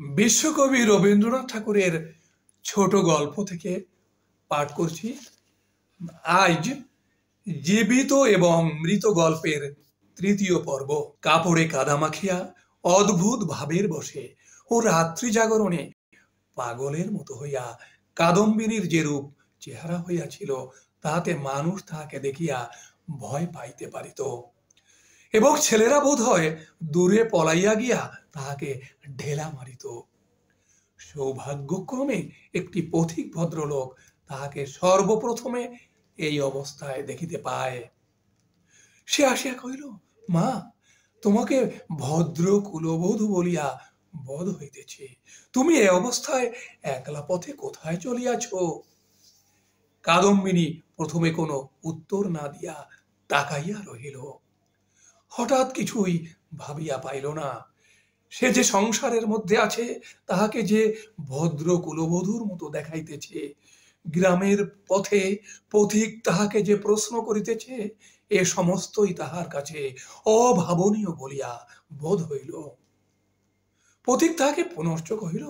বিশ্বকবি রবীন্দ্রনাথ ঠাকুরের ছোট গল্প থেকে পাঠ করছি। আজ জীবিত এবং মৃত গল্পের তৃতীয় পর্ব। কাপড়ে কাদা মাখিয়া অদ্ভুত ভাবের বসে ও রাত্রি জাগরণে পাগলের মতো হইয়া কাদম্বিনীর যেরূপ চেহারা হইয়াছিল, তাহাতে মানুষ তাহাকে দেখিয়া ভয় পাইতে পারিত এবং ছেলেরা বোধ হয় দূরে পলাইয়া গিয়া তাহাকে ঢেলা মারিত। সৌভাগ্যক্রমে একটি পথিক ভদ্রলোক তাহাকে সর্বপ্রথমে এই অবস্থায় দেখিতে পায়। সে আসিয়া কহিল, মা, তোমাকে ভদ্র কুলবধূ বলিয়া বোধ হইতেছে। তুমি এ অবস্থায় একলা পথে কোথায় চলিয়াছ? কাদম্বিনী প্রথমে কোনো উত্তর না দিয়া তাকাইয়া রহিল। হঠাৎ কিছুই ভাবিয়া পাইল না। সে যে সংসারের মধ্যে আছে, তাহাকে যে ভদ্র কুলবধূর মতো দেখাইতেছে, গ্রামের পথে পথিক তাহাকে যে প্রশ্ন করিতেছে, এ সমস্তই তাহার কাছে অভাবনীয় বলিয়া বোধ হইল। পথিক তাহাকে পুনশ্চ কহিল,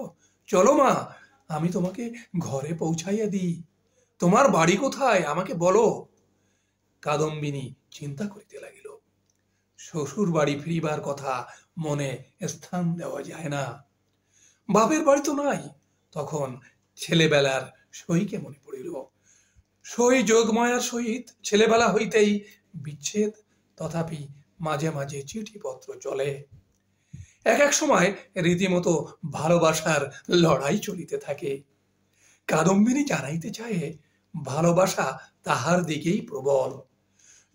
চলো মা, আমি তোমাকে ঘরে পৌঁছাইয়া দিই। তোমার বাড়ি কোথায় আমাকে বলো। কাদম্বিনী চিন্তা করিতে লাগিল। শ্বশুর বাড়ি ফিরিবার কথা মনে স্থান দেওয়া যায় না। বাপের বাড়ি তো নাই। তখন ছেলেবেলার সইকে মনে পড়িল। সই যোগমায়ার সহিত ছেলেবেলা হইতেই বিচ্ছেদ, তথাপি মাঝে মাঝে চিঠিপত্র চলে। এক এক সময় রীতিমতো ভালোবাসার লড়াই চলিতে থাকে। কাদম্বিনী জানাইতে চাহে ভালোবাসা তাহার দিকেই প্রবল।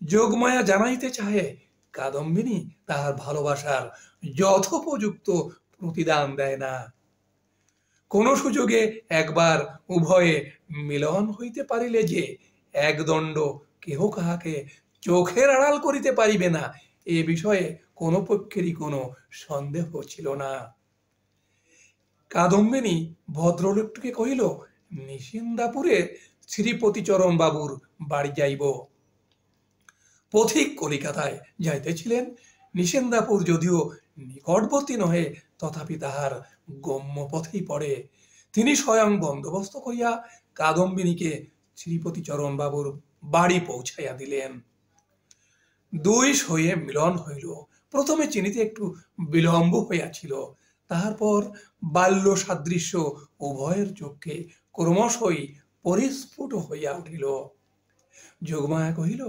যোগমায়া জানাইতে চাহে কাদম্বিনী তাহার ভালোবাসার যথোপযুক্ত প্রতিদান দেয় না। কোন সুযোগে একবার উভয়ে মিলন হইতে পারিলে যে একদণ্ড কেহ কাহাকে চোখের আড়াল করিতে পারিবে না, এ বিষয়ে কোনো পক্ষেরই কোনো সন্দেহ ছিল না। কাদম্বিনী ভদ্রলোকটিকে কহিল, নিশিন্দাপুরে শ্রীপতিচরণ বাবুর বাড়ি যাইব। পথিক কলিকাতায় যাইতেছিলেন। নিশিন্দাপুর যদিও নিকটবর্তী নহে, তথাপি তাহার গম্য পথেই পড়ে। তিনি স্বয়ং বন্দোবস্ত করিয়া কাদম্বিনীকে শ্রীপতিচরণ বাবুর বাড়ি পৌঁছাইয়া দিলেন। দুই সইয়ে মিলন হইল। প্রথমে চিনিতে একটু বিলম্ব হইয়াছিল, তাহার বাল্য সাদৃশ্য উভয়ের চক্ষে ক্রমশই পরিস্ফুট হইয়া উঠিল। যোগমায়া কহিল,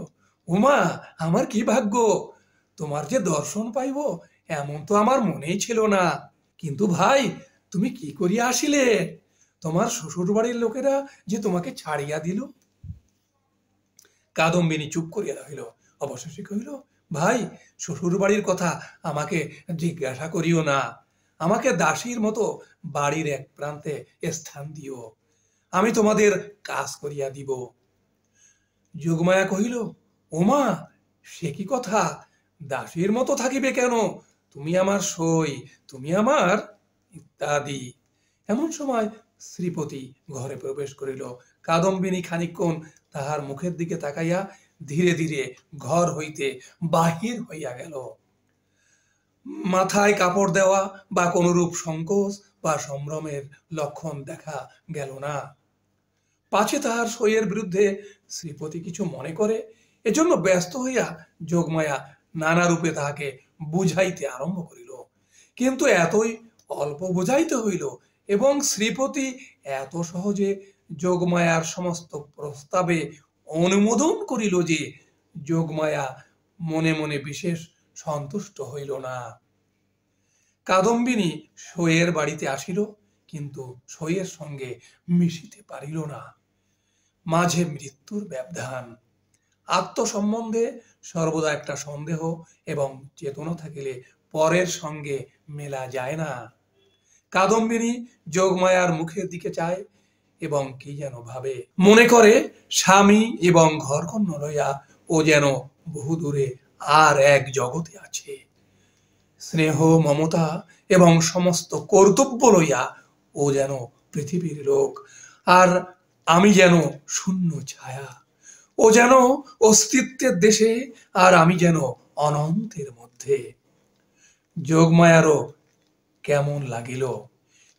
উমা, আমার কি ভাগ্য! তোমার যে দর্শন পাইব এমন তো আমার মনেই ছিল না। কিন্তু ভাই, তুমি কি করিয়া আসিলে? তোমার শ্বশুর বাড়ির লোকেরা যে তোমাকে ছাড়িয়া দিল। কাদম্বিনী চুপ করিয়া রহিল। অবশেষে কহিল, ভাই, শ্বশুর বাড়ির কথা আমাকে জিজ্ঞাসা করিও না। আমাকে দাসীর মতো বাড়ির এক প্রান্তে স্থান দিও, আমি তোমাদের কাজ করিয়া দিব। যোগমায়া কহিল, ওমা, সে কি কথা! দাসীর মতো থাকিবে কেন? তুমি আমার সই, তুমি আমার ইত্যাদি। এমন সময় শ্রীপতি ঘরে প্রবেশ করিল। কাদম্বিনী খানিকক্ষণ তাহার মুখের দিকে তাকাইয়া ধীরে ধীরে ঘর হইতে বাহির হইয়া গেল। মাথায় কাপড় দেওয়া বা কোনরূপ সংকোচ বা সম্ভ্রমের লক্ষণ দেখা গেল না। পাছে তাহার সইয়ের বিরুদ্ধে শ্রীপতি কিছু মনে করে, এজন্য ব্যস্ত হইয়া যোগমায়া নানা রূপে তাহাকে বুঝাইতে আরম্ভ করিল। কিন্তু এতই অল্প বুঝাইতে হইল এবং শ্রীপতি এত সহজে যোগমায়ার সমস্ত প্রস্তাবে অনুমোদন করিল যে যোগমায়া মনে মনে বিশেষ সন্তুষ্ট হইল না। কাদম্বিনী সইয়ের বাড়িতে আসিল, কিন্তু সইয়ের সঙ্গে মিশিতে পারিল না। মাঝে মৃত্যুর ব্যবধান। আত্মসম্বন্ধে সর্বদা একটা সন্দেহ এবং চেতনা থাকিলে পরের সঙ্গে মেলা যায় না। কাদম্বিনী যোগমায়ার মুখের দিকে চায় এবং কি যেন ভাবে। মনে করে স্বামী এবং ঘরকন্না লইয়া ও যেন বহু দূরে আর এক জগতে আছে। স্নেহ, মমতা এবং সমস্ত কর্তব্য লইয়া ও যেন পৃথিবীর লোক, আর আমি যেন শূন্য ছায়া। ও যেন অস্তিত্বের দেশে, আর আমি যেন অনন্তের মধ্যে। যোগমায়ারও কেমন লাগিল।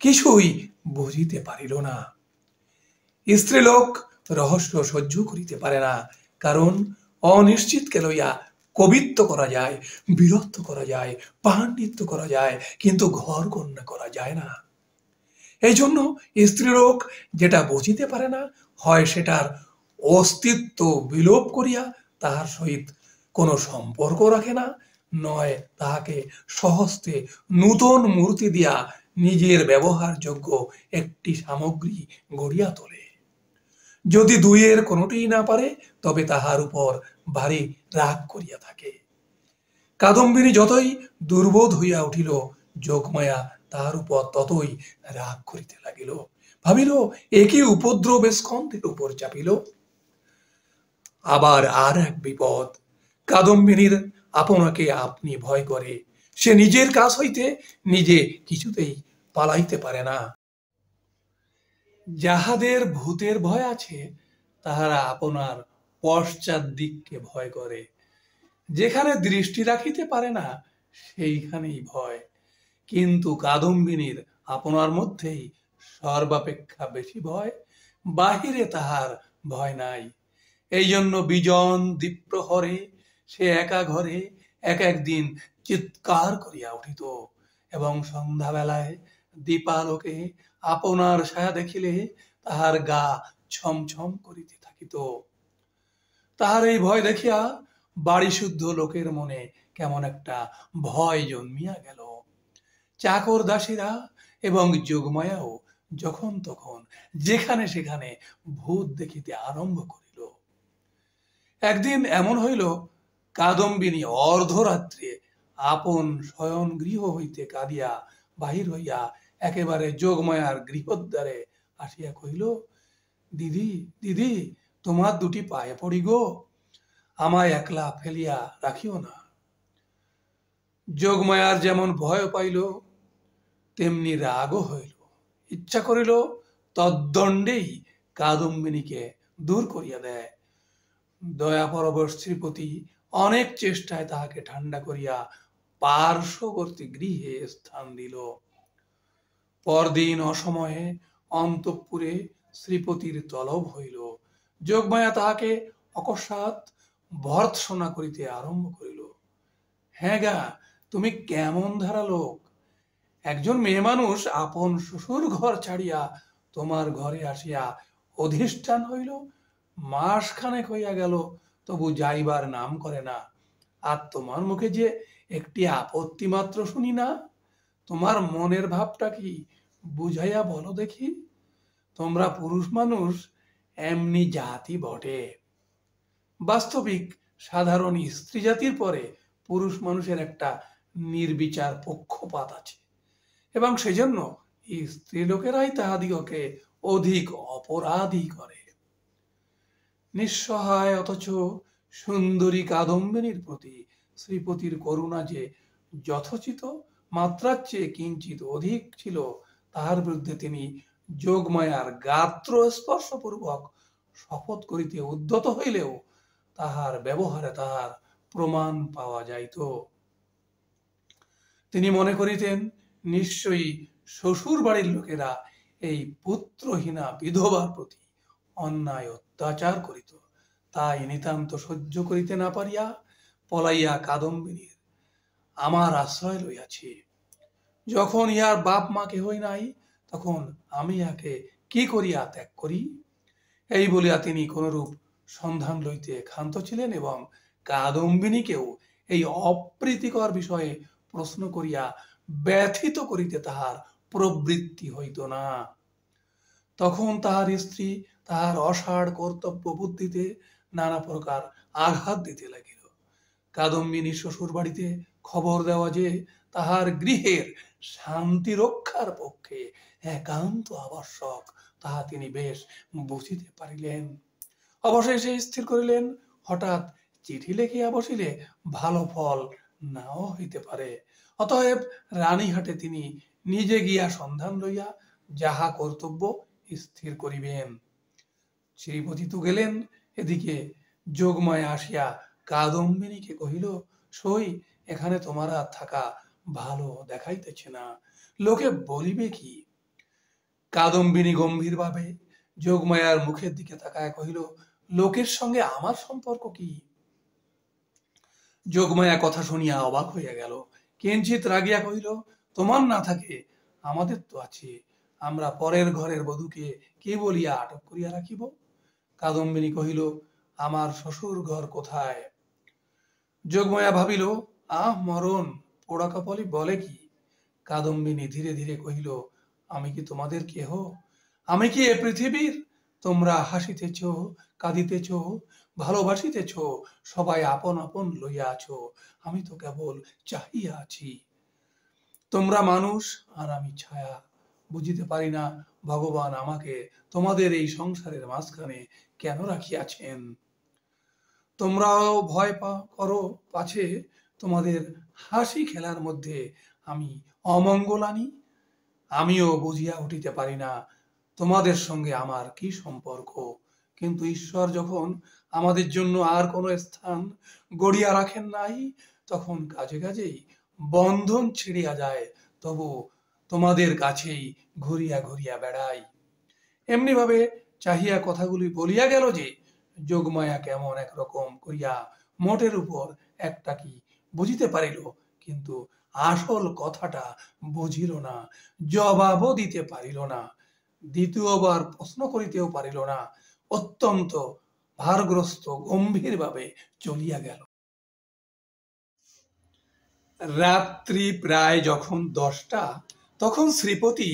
কিছুই বুঝিতে পারিল না। স্ত্রীলোক রহস্য সহ্য করিতে পারে না, কারণ অনিশ্চিতকে লইয়া কবিত্ব করা যায়, বীরত্ব করা যায়, পাণ্ডিত্য করা যায়, কিন্তু ঘর কন্যা করা যায় না। এই জন্য স্ত্রীলোক যেটা বুঝিতে পারে না, হয় সেটার অস্তিত্ব বিলোপ করিয়া তাহার সহিত কোনো সম্পর্ক রাখে না, নয় তাহাকে স্বহস্তে নূতন মূর্তি দিয়া নিজের ব্যবহারযোগ্য একটি সামগ্রী গড়িয়া তোলে। যদি দুইয়ের কোনোটিই না পারে, তবে তাহার উপর ভারী রাগ করিয়া থাকে। কাদম্বিনী যতই দুর্বোধ হইয়া উঠিল, যোগমায়া তাহার উপর ততই রাগ করিতে লাগিল। ভাবিল, একই উপদ্রব স্কন্ধের উপর চাপিল। আবার আর এক বিপদ। কাদম্বিনীর আপনাকে আপনি ভয় করে। সে নিজের কাছ হইতে নিজে কিছুতেই পালাইতে পারে না। যাহাদের ভূতের ভয় আছে, তাহারা আপনার পশ্চাৎ দিককে ভয় করে। যেখানে দৃষ্টি রাখিতে পারে না, সেইখানেই ভয়। কিন্তু কাদম্বিনীর আপনার মধ্যেই সর্বাপেক্ষা বেশি ভয়, বাহিরে তাহার ভয় নাই। এই জন্য বিজন দ্বীপ্রহরে সে একা ঘরে এক একদিন চিৎকার করিয়া উঠিত, এবং সন্ধ্যাবেলায় দীপালোকে আপনার ছায়া দেখিলে তাহার গা ছমছম করিতে থাকিত। তাহার এই ভয় দেখিয়া বাড়ি শুদ্ধ লোকের মনে কেমন একটা ভয় জন্মিয়া গেল। চাকর দাসীরা এবং যোগমায়াও যখন তখন যেখানে সেখানে ভূত দেখিতে আরম্ভ করিল। একদিন এমন হইল, কাদম্বিনী অর্ধরাত্রে আপন শয়ন গৃহ হইতে কাঁদিয়া বাহির হইয়া একেবারে যোগমায়ার গৃহদ্বারে আসিয়া কহিল, দিদি দিদি, তোমার দুটি পায়ে পড়ি গো, আমায় একলা ফেলিয়া রাখিও না। যোগমায়ার যেমন ভয় পাইল, তেমনি রাগও হইল। ইচ্ছা করিল তদ্দণ্ডেই কাদম্বিনীকে দূর করিয়া দেয়। দয়াপরবশ শ্রীপতি অনেক চেষ্টায় তাহাকে ঠান্ডা করিয়া পার্শ্ববর্তী গৃহে স্থান দিল। পরদিন অসময়ে অন্তঃপুরে শ্রীপতির তলব হইল। যোগমায়া তাহাকে অকস্মাৎ ভর্ৎসনা করিতে আরম্ভ করিল। হ্যাঁ গা, তুমি কেমন ধারা লোক! একজন মেয়ে মানুষ আপন শ্বশুর ঘর ছাড়িয়া তোমার ঘরে আসিয়া অধিষ্ঠান হইল, মাসখানেক হইয়া গেল, তবু যাইবার নাম করে না। আর তোমার মুখে যে একটি আপত্তি মাত্র শুনি না। তোমার মনের ভাবটা কি বুঝাইয়া বলো দেখি। তোমরা পুরুষ মানুষ এমনি জাতি বটে। বাস্তবিক সাধারণ স্ত্রী জাতির পরে পুরুষ মানুষের একটা নির্বিচার পক্ষপাত আছে, এবং সেজন্য স্ত্রী লোকেরাই তাহাদিগকে অধিক অপরাধী করে। নিঃসহায় অথচ সুন্দরী কাদম্বিনীর প্রতি শ্রীপতির করুণা যে যথোচিত মাত্রার চেয়ে কিঞ্চিত অধিক ছিল, তাহার বিরুদ্ধে তিনি যোগমায়ার গাত্র স্পর্শপূর্বক শপথ করিতে উদ্যত হইলেও তাহার ব্যবহারে তাহার প্রমাণ পাওয়া যাইত। তিনি মনে করিতেন, নিশ্চয়ই শ্বশুর বাড়ির লোকেরা এই পুত্রহীনা বিধবার প্রতি অন্যায় অত্যাচার করিত। তাই নিতান্ত সহ্য করিতে না পারিয়া পলাইয়া কাদম্বিনীর আমার আশ্রয় লইয়াছি। যখন ইহার বাপ মা কেহই নাই, তখন আমি ইহাকে কি করিয়া ত্যাগ করি? এই বলিয়া তিনি কোনরূপ সন্ধান লইতে ক্ষান্ত ছিলেন, এবং কাদম্বিনীকেও এই অপ্রীতিকর বিষয়ে প্রশ্ন করিয়া ব্যথিত করিতে তাহার প্রবৃত্তি হইত না। তখন তাহার স্ত্রী তাহার অসাড় কর্তব্য বুদ্ধিতে নানা প্রকার আঘাত দিতে লাগিল। কাদম্বিনী শ্বশুর বাড়িতে খবর দেওয়া যে তাহার গৃহের শান্তি রক্ষার পক্ষে একান্ত আবশ্যক, তাহা তিনি বেশ বুঝিতে পারিলেন। অবশেষে স্থির করিলেন, হঠাৎ চিঠি লিখিয়া বসিলে ভালো ফল নাও হইতে পারে। অতএব রানীহাটে তিনি নিজে গিয়া সন্ধান লইয়া যাহা কর্তব্য স্থির করিবেন। শ্রীপতি তো গেলেন। এদিকে যোগমায়া আসিয়া কাদম্বিনীকে কহিল, সই, এখানে তোমার আর থাকা ভালো দেখাইতেছে না। লোকে বলিবে কি? কাদম্বিনী গম্ভীরভাবে যোগমায়ার মুখের দিকে তাকায় কহিল, লোকের সঙ্গে আমার সম্পর্ক কি? যোগমায়া কথা শুনিয়া অবাক হইয়া গেল, কিঞ্চিত রাগিয়া কহিল, তোমার না থাকে আমাদের তো আছে, আমরা পরের ঘরের বধূকে কে বলিয়া আটক করিয়া রাখিব? কাদম্বিনী কহিল, আমার শ্বশুর ঘর কোথায়? যোগমায়া ভাবিল, মরণ, পোড়া কপালি বলে কি? কাদম্বিনী ধীরে ধীরে কহিল, আমি কি তোমাদের কেহ? আমি কি এ পৃথিবীর? তোমরা হাসিতেছ, কাঁদিতেছ, ভালোবাসিতেছ, সবাই আপন আপন লইয়া আছো, আমি তো কেবল চাহিয়া আছি। তোমরা মানুষ আর আমি ছায়া, বুঝিতে পারি না ভগবান আমাকে তোমাদের এই সংসারের মাঝখানে কেন রাখিয়াছেন। তোমরাও ভয় করো পাছে তোমাদের হাসি খেলার মধ্যে আমি অমঙ্গল আনি। আমিও বুঝিয়া উঠিতে পারি না তোমাদের সঙ্গে আমার কি সম্পর্ক, কিন্তু ঈশ্বর যখন আমাদের জন্য আর কোনো স্থান গড়িয়া রাখেন নাই, তখন কাজে কাজেই বন্ধন ছিড়িয়া যায়, তবু তোমাদের কাছেই ঘুরিয়া ঘুরিয়া বেড়াই। এমনি ভাবে চাহিয়া কথাগুলি বলিয়া গেল যে যোগমায়া কেমন একরকম করিয়া মোটের উপর একটা কি বুঝিতে পারিল, কিন্তু আসল কথাটা বুঝিল না, জবাবও দিতে পারিল না, দ্বিতীয়বার প্রশ্ন করিতেও পারিল না, অত্যন্ত ভারগ্রস্ত গম্ভীর ভাবে চলিয়া গেল। রাত্রি প্রায় যখন 10টা, তখন শ্রীপতি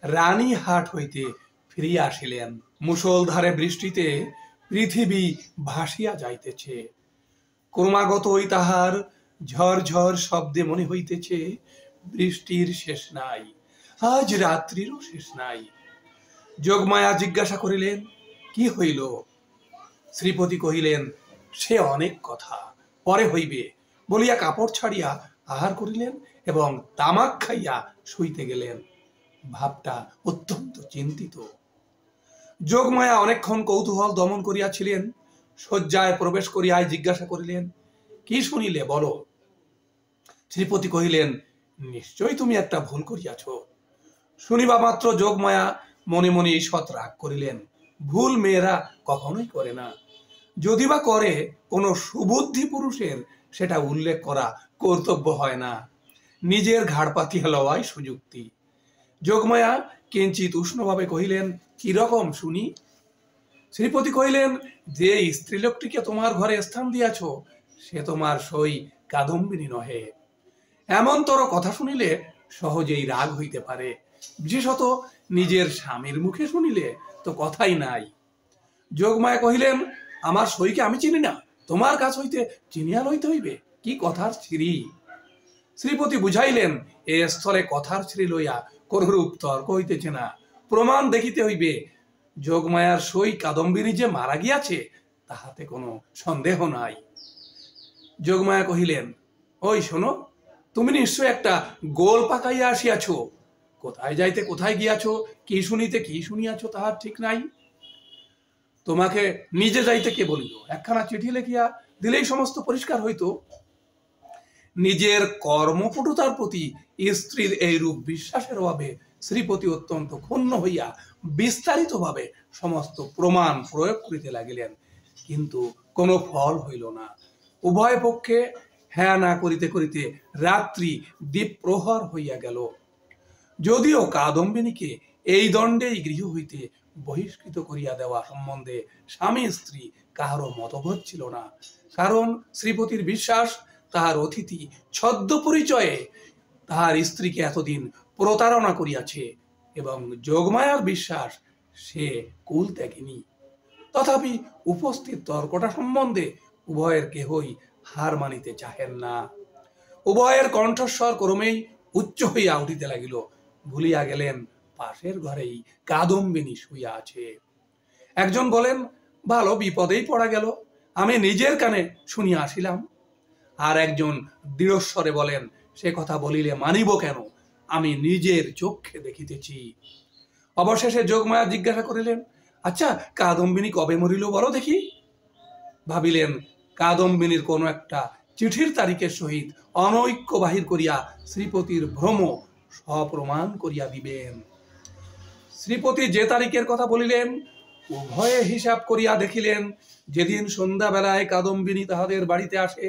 রানীহাট হইতে ফিরিয়া আসিলেন। মুষলধারে বৃষ্টিতে পৃথিবী ভাসিয়া যাইতেছে, ক্রমাগতই তাহার ঝরঝর শব্দে মনে হইতেছে বৃষ্টির শেষ নাই, আজ রাত্রিরও শেষ নাই। যোগমায়া জিজ্ঞাসা করিলেন, কি হইল? শ্রীপতি কহিলেন, সে অনেক কথা, পরে হইবে বলিয়া কাপড় ছাড়িয়া আহার করিলেন এবং তামাক খাইয়া শুইতে গেলেন। ভাবটা অত্যন্ত চিন্তিত। যোগমায়া অনেকক্ষণ কৌতূহল দমন করিয়াছিলেন, শয্যায় প্রবেশ করিয়াই জিজ্ঞাসা করিলেন, কি শুনিলে বলো? শ্রীপতি কহিলেন, নিশ্চয়ই তুমি একটা ভুল করিয়াছ। শুনিবা মাত্র যোগমায়া মনে মনে ঈষৎ রাগ করিলেন। ভুল মেয়েরা কখনোই করে না, যদি বা করে কোনো সুবুদ্ধি পুরুষের সেটা উল্লেখ করা কর্তব্য হয় না, নিজের ঘাড় পাতিয়া লওয়াই সুযুক্তি। যোগমায়া কিঞ্চিত উষ্ণভাবে কহিলেন, কিরকম শুনি? শ্রীপতি কহিলেন, যে স্ত্রীলোকটিকে তোমার ঘরে স্থান দিয়াছ সে তোমার সই কাদম্বিনী নহে। এমনতর কথা শুনিলে সহজেই রাগ হইতে পারে, বিশেষত নিজের স্বামীর মুখে শুনিলে তো কথাই নাই। যোগমায়া কহিলেন, আমার সইকে আমি চিনি না, তোমার কাছ হইতে চিনিয়া লইতে হইবে, কি কথার ছিরি? শ্রীপতি বুঝাইলেন, এ স্থলে কথার ছিরি লইয়া কোনরূপ তর্ক হইতেছে না, প্রমাণ দেখিতে হইবে। যোগমায়ার সই কাদম্বিনী যে মারা গিয়াছে তাহাতে কোনো সন্দেহ নাই। যোগমায়া কহিলেন, ওই শোনো, তুমি নিশ্চয় একটা গোল পাকাইয়া আসিয়াছ, কোথায় যাইতে কোথায় গিয়াছ, কি শুনিতে কি শুনিয়াছ তাহার ঠিক নাই। তোমাকে নিজে যাইতে কে বলিল? একখানা চিঠি লিখিয়া দিলেই সমস্ত পরিষ্কার হইতো। নিজের কর্মপটুতার প্রতি স্ত্রীর এই রূপ বিশ্বাসের অভাবে শ্রীপতি অত্যন্ত ক্ষুণ্ণ হইয়া বিস্তারিতভাবে সমস্ত প্রমাণ প্রয়োগ করিতে লাগিলেন, কিন্তু কোনো ফল হইল না। উভয় পক্ষে হ্যাঁ না করিতে করিতে রাত্রি দ্বীপ প্রহর হইয়া গেল। যদিও কাদম্বিনীকে এই দণ্ডেই গৃহ হইতে বহিষ্কৃত করিয়া দেওয়া সম্বন্ধে স্বামী স্ত্রী কাহারও মতভেদ ছিল না, কারণ শ্রীপতির বিশ্বাস তাহার অতিথি ছদ্ম পরিচয়ে তাহার স্ত্রীকে এতদিন প্রতারণা করিয়াছে, এবং যোগমায়ার বিশ্বাস সে কুল ত্যাগিনী। তথাপি উপস্থিত তর্কটা সম্বন্ধে উভয়ের কেহই হার মানিতে চাহেন না। উভয়ের কণ্ঠস্বর ক্রমেই উচ্চ হইয়া উঠিতে লাগিল। ভুলিয়া গেলেন পাশের ঘরেই কাদম্বিনী শুইয়া আছে। একজন বলেন, ভালো বিপদেই পড়া গেল, আমি নিজের কানে শুনিয়া আসিলাম। আর একজন দৃঢ়স্বরে বলেন, সে কথা বলিলে মানিব কেন, আমি নিজের চক্ষে দেখিতেছি। অবশেষে যোগমায়া জিজ্ঞাসা করিলেন, আচ্ছা কাদম্বিনী কবে মরিল বলো দেখি? ভাবিলেন কাদম্বিনীর কোন একটা চিঠির তারিখের সহিত অনৈক্য বাহির করিয়া শ্রীপতির ভ্রম সপ্রমাণ করিয়া দিবেন। শ্রীপতি যে তারিখের কথা বলিলেন উভয়ে হিসাব করিয়া দেখিলেন যেদিন সন্ধ্যাবেলায় কাদম্বিনী তাহাদের বাড়িতে আসে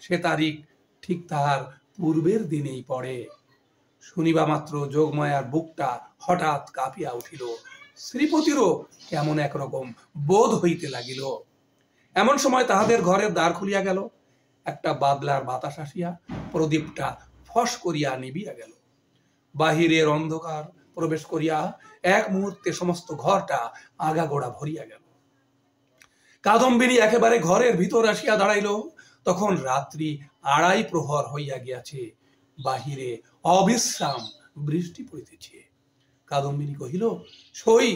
সে তারিখ ঠিক তাহার পূর্বের দিনেই পড়ে। শুনিবা মাত্র যোগমায়ার বুকটা হঠাৎ কাঁপিয়া উঠিল, শ্রীপতিরও কেমন একরকম বোধ হইতে লাগিল। এমন সময় তাহাদের ঘরের দ্বার খুলিয়া গেল, একটা বাদলার বাতাস আসিয়া প্রদীপটা ফস করিয়া নিবিয়া গেল। বাহিরের অন্ধকার প্রবেশ করিয়া এক মুহূর্তে সমস্ত ঘরটা আগাগোড়া ভরিয়া গেল। কাদম্বিনী একেবারে ঘরের ভিতর আসিয়া দাঁড়াইল। তখন রাত্রি 2:30 প্রহর হইয়া গিয়াছে, বাহিরে অবিশ্রাম বৃষ্টি পড়িতেছে। কাদম্বিনী কহিল, সই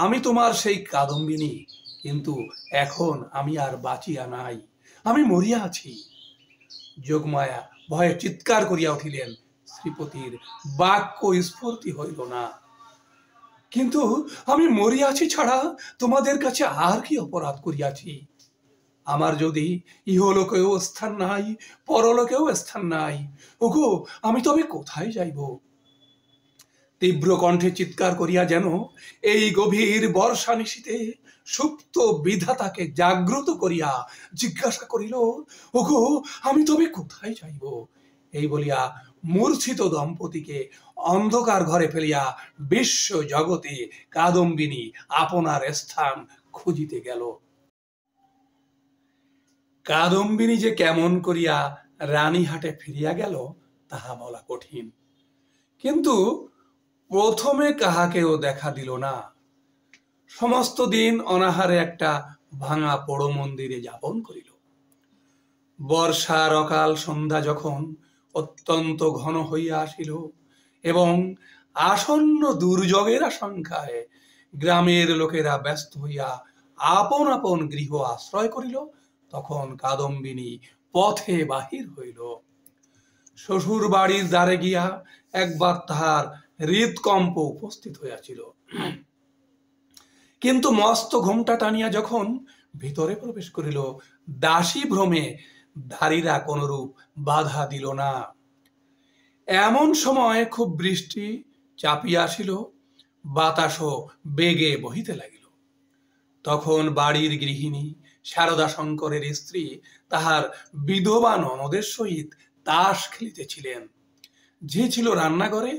আমি তোমার সেই কাদম্বিনী, কিন্তু এখন আমি আর বাঁচিয়া নাই, আমি মরিয়া আছি। যোগমায়া ভয়ে চিৎকার করিয়া উঠিলেন। শ্রীপতির বাক্য স্ফূর্তি হইল না। কিন্তু আমি মরিয়াছি ছাড়া তোমাদের কাছে আর কি অপরাধ করিয়াছি? আমার যদি ইহলোকেও স্থান নাই, পরলোকেও স্থান নাই, ওগো আমি তবে কোথায় যাইব? তীব্র কণ্ঠে চিৎকার করিয়া যেন এই গভীর বর্ষা নিশীতে সুপ্ত বিধাতাকে জাগ্রত করিয়া জিজ্ঞাসা করিল, ওগো আমি তবে কোথায় যাইব? এই বলিয়া মূর্ছিত দম্পতিকে অন্ধকার ঘরে ফেলিয়া বিশ্ব জগতে কাদম্বিনী আপনার স্থান খুঁজিতে গেল। কাদম্বিনী যে কেমন করিয়া রানীহাটে ফিরিয়া গেল তাহা বলা কঠিন, কিন্তু প্রথমে কাহাকেও দেখা দিল না। সমস্ত দিন অনাহারে একটা ভাঙা পোড়ো মন্দিরে যাপন করিল। বর্ষার অকাল সন্ধ্যা যখন অত্যন্ত ঘন হইয়া আসিল এবং আসন্ন দুর্যোগের আশঙ্কায় গ্রামের লোকেরা ব্যস্ত হইয়া আপন আপন গৃহ আশ্রয় করিল, তখন কাদম্বিনী পথে বাহির হইল। শ্বশুর বাড়ির দ্বারে গিয়া একবার তাহার হৃদকম্প উপস্থিত হইয়াছিল, কিন্তু মস্ত ঘোমটা টানিয়া যখন ভিতরে প্রবেশ করিল, দাসী ভ্রমে ধারীরা কোনরূপ বাধা দিল না। এমন সময় খুব বৃষ্টি চাপিয়া আসিল, বাতাসও বেগে বহিতে লাগিল। তখন বাড়ির গৃহিণী শারদা শঙ্করের স্ত্রী তাহার বিধবা ননদের সহিত তাস খেলিতেছিলেন। যে ছিল রান্নাঘরে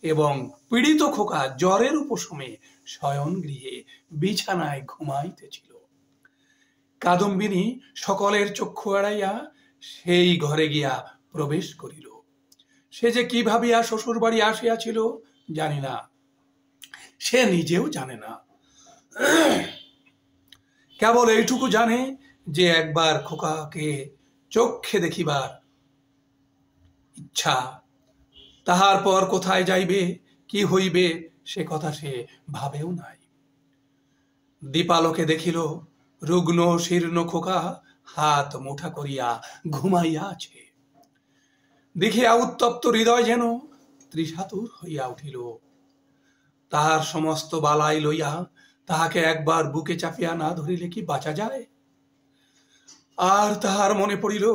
এবং পীড়িত খোকা জ্বরের উপশমে শয়ন গৃহে বিছানায় ঘুমাইতেছিল। কাদম্বিনী সকলের চক্ষু এড়াইয়া সেই ঘরে গিয়া প্রবেশ করিল। সে যে কি ভাবিয়া শ্বশুর বাড়ি আসিয়াছিল জানি না, সে নিজেও জানে না। কেবল এইটুকু জানে যে একবার খোকাকে চক্ষে দেখিবার ইচ্ছা, তাহার পর কোথায় যাইবে কি হইবে সে কথা সে ভাবেও নাই। দীপালোকে দেখিল রুগ্ন শীর্ণ খোকা হাত মুঠা করিয়া ঘুমাইয়া আছে। দেখিয়া উত্তপ্ত হৃদয় যেন ত্রিশাতুর হইয়া উঠিল। তাহার সমস্ত বালাই লইয়া তাহাকে একবার বুকে চাপিয়া না ধরিলে কি বাঁচা যায়? আর তাহার মনে পড়িল,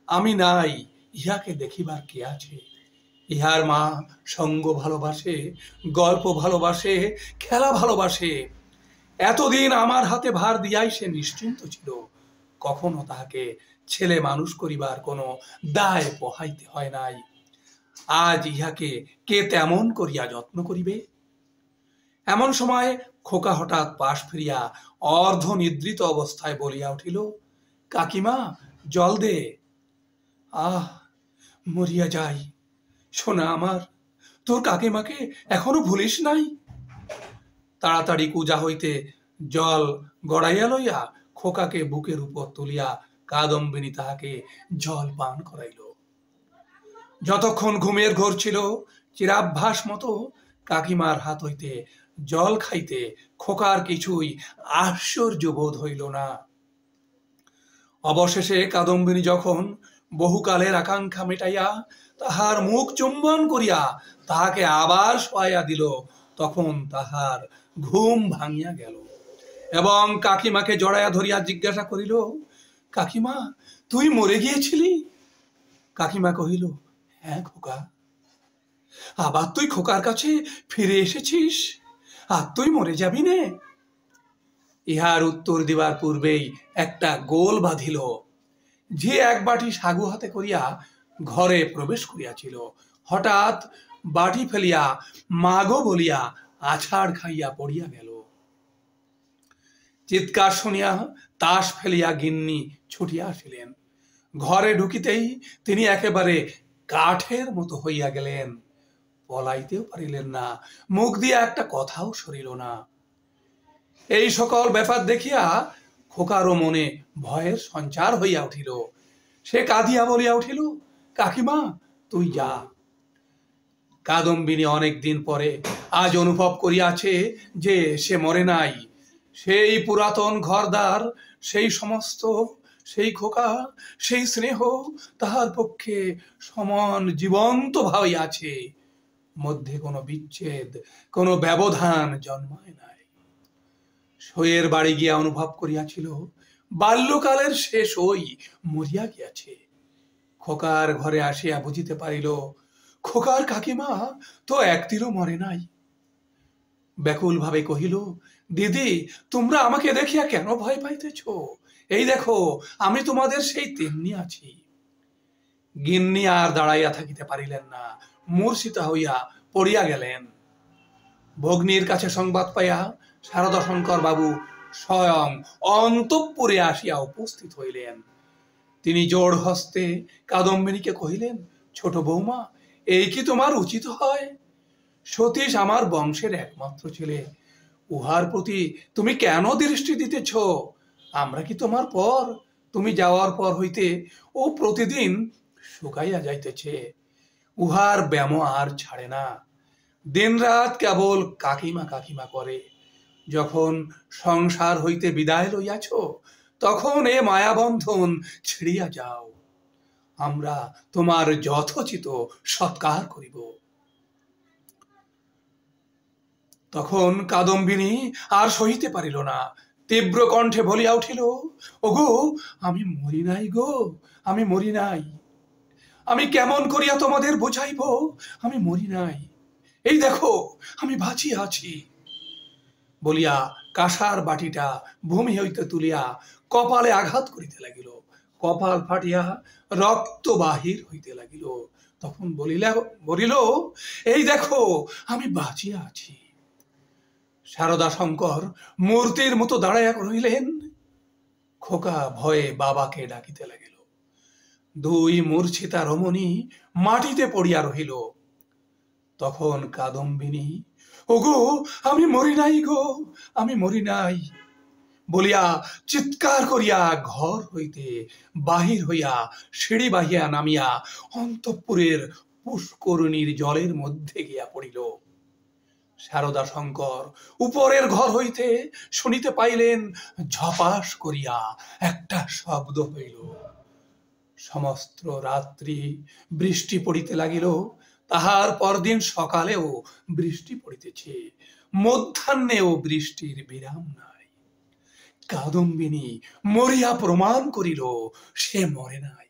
আমি নাই, ইহাকে দেখিবার কে আছে? ইহার মা সঙ্গ ভালোবাসে, গল্প ভালোবাসে, খেলা ভালোবাসে। এতদিন আমার হাতে ভার দিয়াই সে নিশ্চিন্ত ছিল, কখনো তাহাকে ছেলে মানুষ করিবার কোনো দায় পোহাইতে হয় নাই। আজ ইহাকে কে তেমন করিয়া যত্ন করিবে? এমন সময় খোকা হঠাৎ পাশ ফিরিয়া অর্ধ নিদ্রিত অবস্থায় বলিয়া উঠিল, কাকিমা জল দে। আহ, মরিয়া যাই। শোনা আমার, তোর কাকিমাকে এখনো ভুলিস নাই? তাড়াতাড়ি কুজা হইতে জল গড়াইয়া লইয়া খোকাকে বুকের উপর তুলিয়া কাদম্বিনী তাহাকে জল পান করাইল। যতক্ষণ ঘুমের ঘোর ছিল, চিরাভ্যাস মতো কাকিমার হাত হইতে জল খাইতে খোকার কিছুই আশ্চর্য বোধ হইল না। অবশেষে কাদম্বিনী যখন বহুকালের আকাঙ্ক্ষা মেটাইয়া তাহার মুখ চুম্বন করিয়া তাহাকে আবার শোয়াইয়া দিল, তখন তাহার ঘুম ভাঙিয়া গেল এবং কাকিমাকে জড়াইয়া ধরিয়া জিজ্ঞাসা করিল, কাকিমা তুই মরে গিয়েছিলি? কাকিমা কহিল, হ্যাঁ খোকা। আবার তুই খোকার কাছে ফিরে এসেছিস? আর তুই মরে যাবি নে? ইহার উত্তর দিবার পূর্বেই একটা গোল বাঁধিল। যে এক বাটি সাগু হাতে করিয়া ঘরে প্রবেশ করিয়াছিল, হঠাৎ বাটি ফেলিয়া মাগো বলিয়া আছাড় খাইয়া পড়িয়া গেল। চিৎকার শুনিয়া তাস ফেলিয়া গিন্নি ছুটিয়া আসিলেন। ঘরে ঢুকিতেই তিনি একেবারে কাঠের মতো হইয়া গেলেন। পলাইতেও পারিলেন না, মুখ দিয়া একটা কথাও সরিল না। এই সকল ব্যাপার দেখিয়া খোকারও মনে ভয়ের সঞ্চার হইয়া উঠিল। সে কাঁদিয়া বলিয়া উঠিল, কাকিমা তুই যা। কাদম্বিনী অনেক দিন পরে আজ অনুভব করিয়াছে যে সে মরে নাই। সেই পুরাতন ঘরদার, সেই সমস্ত, সেই খোকা, সেই স্নেহ তাহার পক্ষে সমান জীবন্ত ভাবে আছে। মধ্যে কোনো বিচ্ছেদ, কোনো ব্যবধান জন্মায় নাই। সইয়ের বাড়ি গিয়া অনুভব করিয়াছিল বাল্যকালের শেষ ওই মরিয়া গিয়াছে। খোকার ঘরে আসিয়া বুঝিতে পারিল খোকার কাকিমা তো একদিনও মরে নাই। ব্যাকুল ভাবে কহিল, দিদি তোমরা আমাকে দেখিয়া কেন ভয় পাইতেছ? এই দেখো আমি তোমাদের সেই তেমনি আছি। গিন্নি আর দাঁড়াইয়া থাকিতে পারিলেন না, মূর্ছিতা হইয়া পড়িয়া গেলেন। ভগ্নীর কাছে সংবাদ পাইয়া শারদাশঙ্কর বাবু স্বয়ং অন্তঃপুরে আসিয়া উপস্থিত হইলেন। তিনি জোড় হস্তে কাদম্বিনীকে কহিলেন, ছোট বৌমা, এই কি তোমার উচিত হয়? সতীশ আমার বংশের একমাত্র ছেলে, উহার প্রতি তুমি কেন দৃষ্টি দিতেছ? আমরা কি তোমার পর? তুমি যাওয়ার পর হইতে ও প্রতিদিন শুকাইয়া যাইতেছে। উহার ব্যাম আর ছাড়ে না, দিন রাত কেবল কাকিমা কাকিমা করে। যখন সংসার হইতে বিদায় লইয়াছ, তখন এ মায়াবন্ধন ছিড়িয়া যাও। আমরা তোমার যথোচিত সৎকার করিব। তখন কাদম্বিনী আর সহিতে পারিল না, তীব্র কণ্ঠে বলিয়া উঠিল, ওগো আমি মরি নাই গো, আমি মরি নাই। আমি কেমন করিয়া তোমাদের বুঝাইব আমি মরি নাই? এই দেখো আমি বাঁচিয়া আছি। বলিয়া কাঁসার বাটিটা ভূমি হইতে তুলিয়া কপালে আঘাত করিতে লাগিল। কপাল ফাটিয়া রক্ত বাহির হইতে লাগিল। তখন বলিল, এই দেখো আমি বাঁচিয়া আছি। শারদাশঙ্কর মূর্তির মতো দাঁড়াইয়া রহিলেন। খোকা ভয়ে বাবাকে ডাকিতে লাগিল। দুই মূর্ছিতা রমণী মাটিতে পড়িয়া রহিল। তখন কাদম্বিনী, ওগো আমি মরি নাই গো, আমি মরি নাই বলিয়া চিৎকার করিয়া ঘর হইতে বাহির হইয়া সিঁড়ি বাহিয়া নামিয়া অন্তঃপুরের পুষ্করিণীর জলের মধ্যে গিয়া পড়িল। শারদাশঙ্কর উপরের ঘর হইতে শুনিতে পাইলেন ঝপাস করিয়া একটা শব্দ হইল। সমস্ত রাত্রি বৃষ্টি পড়িতে লাগিল। তাহার পরদিন সকালেও বৃষ্টি পড়িতেছে, মধ্যাহ্নেও বৃষ্টির বিরাম নাই। কাদম্বিনী মরিয়া প্রমাণ করিল সে মরে নাই।